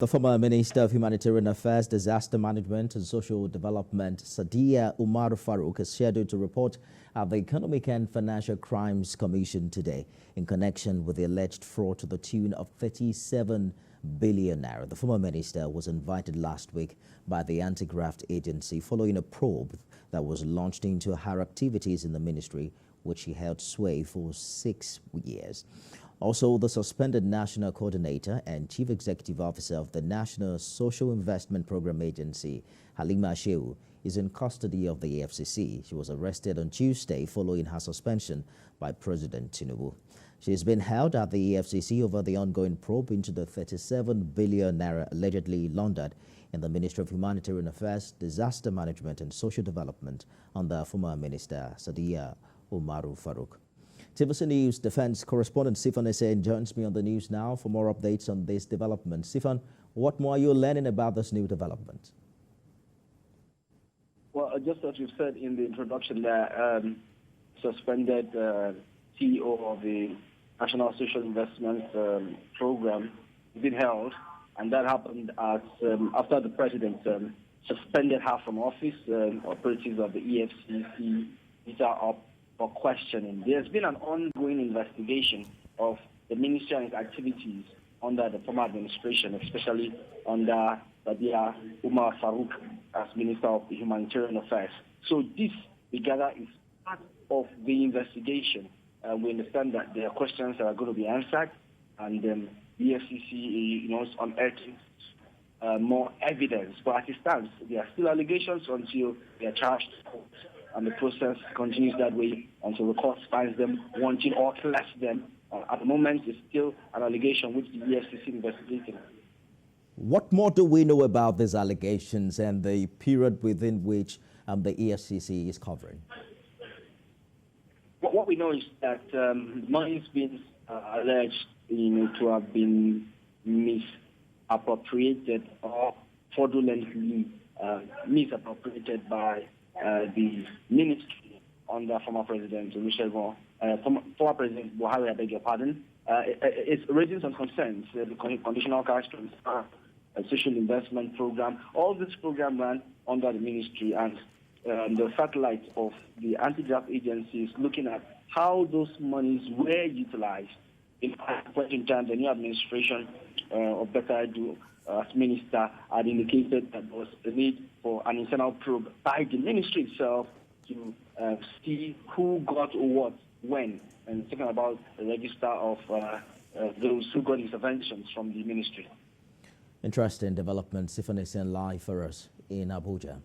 The former Minister of Humanitarian Affairs, Disaster Management and Social Development, Sadiya Farouq, is scheduled to report at the Economic and Financial Crimes Commission today in connection with the alleged fraud to the tune of 37 billion naira. The former minister was invited last week by the anti-graft agency following a probe that was launched into her activities in the ministry, which she held sway for 6 years. Also, the suspended National Coordinator and Chief Executive Officer of the National Social Investment Program Agency, Halima Shehu, is in custody of the EFCC. She was arrested on Tuesday following her suspension by President Tinubu. She has been held at the EFCC over the ongoing probe into the 37 billion naira allegedly laundered in the Ministry of Humanitarian Affairs, Disaster Management and Social Development under former Minister Sadiya Farouq. TVC News Defense Correspondent Sifan Hussain joins me on the news now for more updates on this development. Sifan, what more are you learning about this new development? Well, just as you've said in the introduction there, suspended CEO of the National Social Investment Program has been held, and that happened after the president suspended her from office. Operatives of the EFCC are up for questioning. There's been an ongoing investigation of the ministry and its activities under the former administration, especially under Sadiya Farouq as Minister of Humanitarian Affairs. So this, we gather, is part of the investigation. We understand that there are questions that are going to be answered, and the EFCC is unearthing more evidence. But as it stands, there are still allegations until they are charged to court. And the process continues that way until the court finds them wanting or collects them. At the moment, it's still an allegation which the EFCC is investigating. What more do we know about these allegations and the period within which the EFCC is covering? What we know is that money has been alleged to have been misappropriated or fraudulently misappropriated by the ministry under former President former President Buhari, I beg your pardon. It's raising some concerns. The conditional cash transfer, social investment program, all this program ran under the ministry, and the satellite of the anti-graft agency is looking at how those monies were utilized. In time, the new administration of Better Edu as minister had indicated that there was a need for an internal probe by the ministry itself to see who got what when, and talking about the register of those who got interventions from the ministry. Interesting development. Sifan Hussain live for us in Abuja.